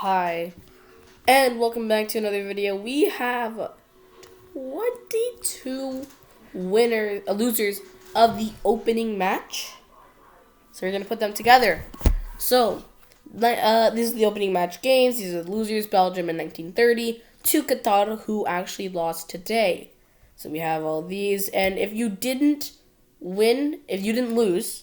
Hi, and welcome back to another video. We have 22 losers of the opening match. So we're gonna put them together. So, this is the opening match games. These are the losers: Belgium in 1930 to Qatar, who actually lost today. So we have all these, and if you didn't lose,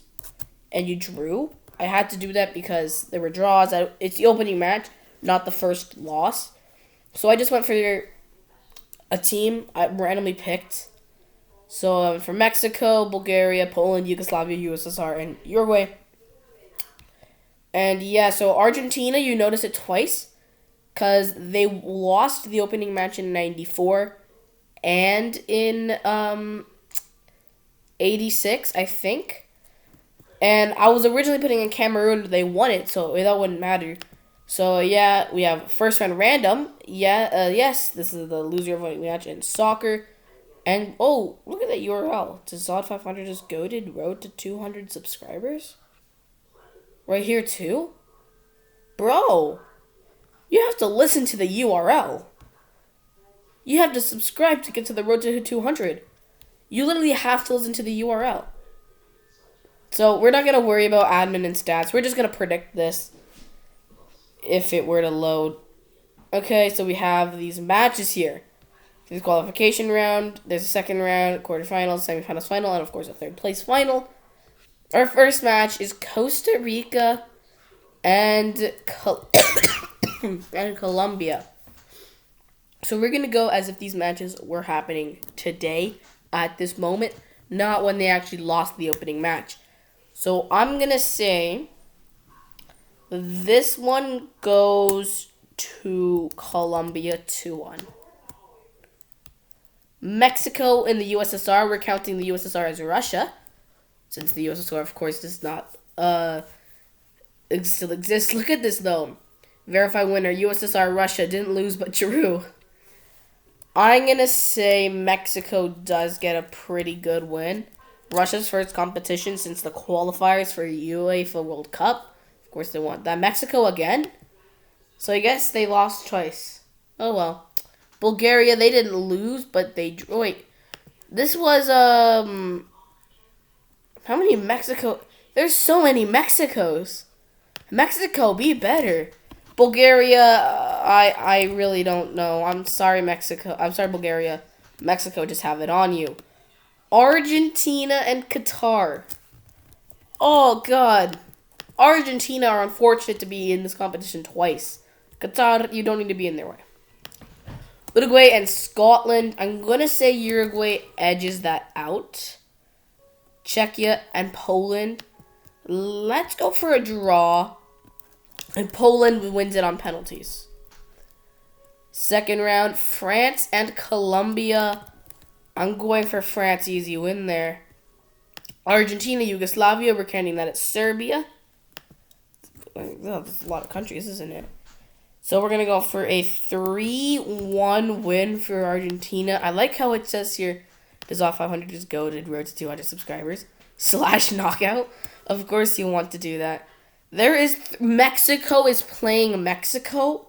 and you drew, I had to do that because there were draws. It's the opening match, not the first loss. So I just went for a team I randomly picked. So for Mexico, Bulgaria, Poland, Yugoslavia, USSR, and Uruguay. And yeah, so Argentina, you notice it twice because they lost the opening match in 94 and in 86, I think. And I was originally putting in Cameroon, but they won it, so that wouldn't matter. So yeah, we have first round random. Yes, this is the loser of a match in soccer. And oh, look at that URL. Does Zod 500 just goaded road to 200 subscribers? Right here too? Bro, you have to listen to the URL. You have to subscribe to get to the road to 200. You literally have to listen to the URL. So we're not going to worry about admin and stats. We're just going to predict this if it were to load. Okay, so we have these matches here. There's a qualification round, there's a second round, quarterfinals, semifinals, final, and of course a third place final. Our first match is Costa Rica and and Colombia. So we're going to go as if these matches were happening today at this moment, not when they actually lost the opening match. So I'm going to say this one goes to Colombia 2-1. Mexico in the USSR, we're counting the USSR as Russia, since the USSR, of course, does not still exist. Look at this, though. Verify winner, USSR, Russia, didn't lose but drew. I'm going to say Mexico does get a pretty good win. Russia's first competition since the qualifiers for UEFA World Cup. Of course, they want that. Mexico again. So I guess they lost twice. Oh, well. Bulgaria, they didn't lose, but they drew. Wait. This was, how many Mexico? There's so many Mexicos. Mexico, be better. Bulgaria, I really don't know. I'm sorry, Mexico. I'm sorry, Bulgaria. Mexico, just have it on you. Argentina and Qatar. Oh, God. Argentina are unfortunate to be in this competition twice. Qatar, you don't need to be in their way. Uruguay and Scotland. I'm going to say Uruguay edges that out. Czechia and Poland. Let's go for a draw. And Poland wins it on penalties. Second round, France and Colombia. I'm going for France, easy win there. Argentina, Yugoslavia, we're counting that it's Serbia. Oh, there's a lot of countries, isn't it? So we're going to go for a 3-1 win for Argentina. I like how it says here, Dissolve 500 is goated, road to 200 subscribers, / knockout. Of course you want to do that. Mexico is playing Mexico.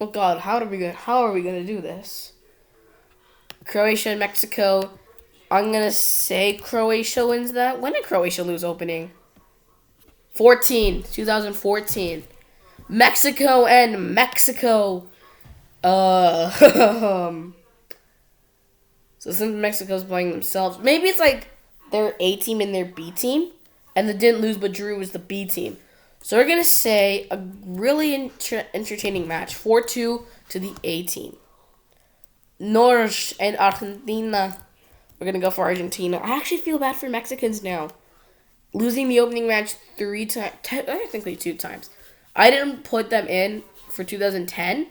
Oh, God, how are we going to do this? Croatia and Mexico. I'm going to say Croatia wins that. When did Croatia lose opening? 2014. Mexico and Mexico. So since Mexico's playing themselves, maybe it's like their A team and their B team, and the didn't lose but drew was the B team. So we're going to say a really entertaining match. 4-2 to the A team. Norge and Argentina. We're going to go for Argentina. I actually feel bad for Mexicans now. Losing the opening match 3 times. Technically 2 times. I didn't put them in for 2010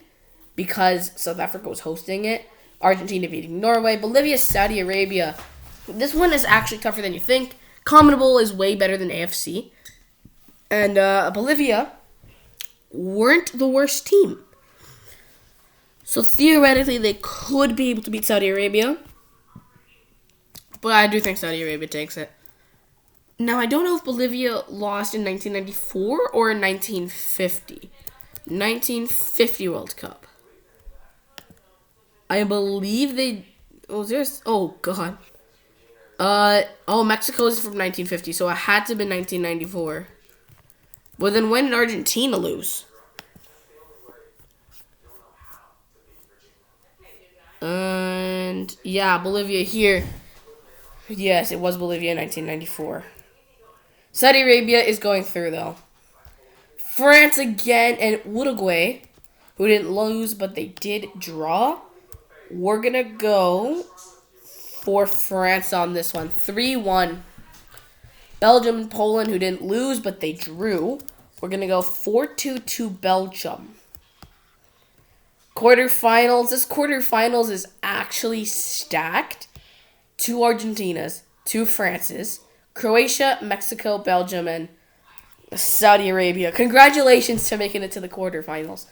because South Africa was hosting it. Argentina beating Norway. Bolivia, Saudi Arabia. This one is actually tougher than you think. CONMEBOL is way better than AFC. And Bolivia weren't the worst team. So theoretically, they could be able to beat Saudi Arabia. But I do think Saudi Arabia takes it. Now, I don't know if Bolivia lost in 1994 or in 1950. 1950 World Cup. I believe they. Oh, there's. Oh God. Mexico is from 1950, so it had to be 1994. Well, then when did Argentina lose? And yeah, Bolivia here. Yes, it was Bolivia in 1994. Saudi Arabia is going through though. France again and Uruguay, who didn't lose but they did draw. We're gonna go for France on this one. 3-1. Belgium and Poland, who didn't lose but they drew. We're gonna go 4-2 to Belgium. Quarterfinals. This quarterfinals is actually stacked. 2 Argentinas, 2 Frances, Croatia, Mexico, Belgium, and Saudi Arabia. Congratulations to making it to the quarterfinals.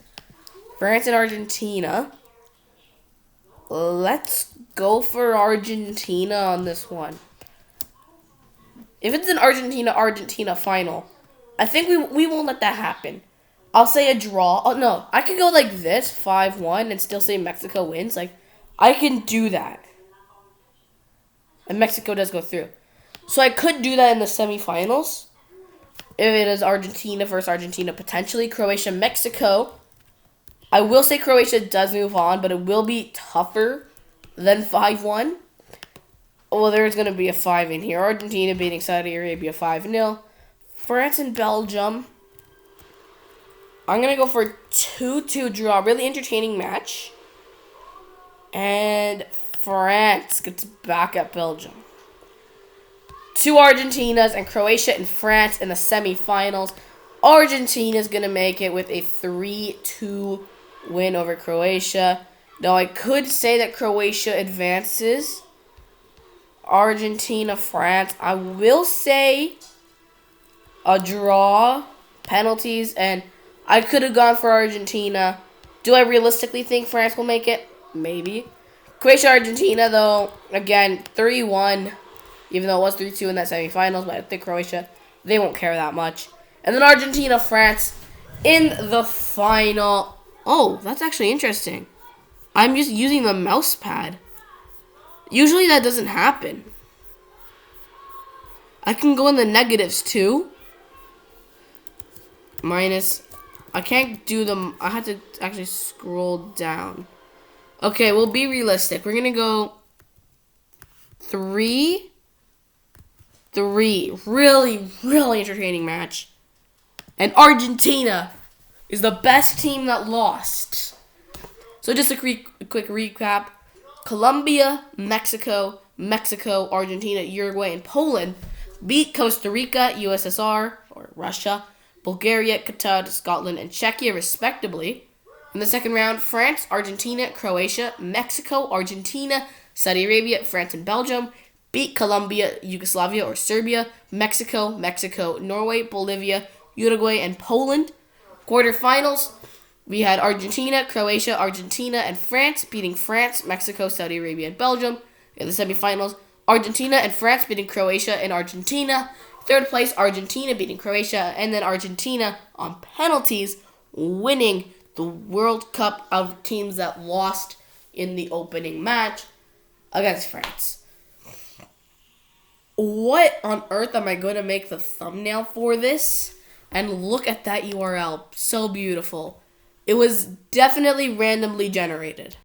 France and Argentina. Let's go for Argentina on this one. If it's an Argentina final, I think we won't let that happen. I'll say a draw. Oh, no. I could go like this, 5-1, and still say Mexico wins. Like, I can do that. And Mexico does go through. So I could do that in the semifinals. If it is Argentina versus Argentina, potentially. Croatia, Mexico. I will say Croatia does move on, but it will be tougher than 5-1. Well, there's going to be a 5 in here. Argentina beating Saudi Arabia 5-0. France and Belgium. I'm going to go for 2-2 draw. Really entertaining match. And France gets back at Belgium. 2 Argentinas and Croatia and France in the semifinals. Argentina's going to make it with a 3-2 win over Croatia. Now, I could say that Croatia advances. Argentina, France. I will say a draw, penalties, and I could have gone for Argentina. Do I realistically think France will make it? Maybe. Croatia, Argentina, though, again, 3-1. Even though it was 3-2 in that semifinals, but I think Croatia, they won't care that much. And then Argentina, France in the final. Oh, that's actually interesting. I'm just using the mouse pad. Usually that doesn't happen. I can go in the negatives too. Minus. I can't do them. I have to actually scroll down. Okay, we'll be realistic. We're going to go 3-3. Really, really entertaining match. And Argentina is the best team that lost. So just a quick recap. Colombia, Mexico, Argentina, Uruguay, and Poland beat Costa Rica, USSR, or Russia, Bulgaria, Qatar, Scotland, and Czechia, respectively. In the second round, France, Argentina, Croatia, Mexico, Argentina, Saudi Arabia, France, and Belgium beat Colombia, Yugoslavia, or Serbia, Mexico, Norway, Bolivia, Uruguay, and Poland. Quarterfinals, we had Argentina, Croatia, Argentina, and France beating France, Mexico, Saudi Arabia, and Belgium. In the semifinals, Argentina and France beating Croatia and Argentina. Third place, Argentina beating Croatia, and then Argentina on penalties winning the World Cup of teams that lost in the opening match against France. What on earth am I going to make the thumbnail for this? And look at that URL. So beautiful. It was definitely randomly generated.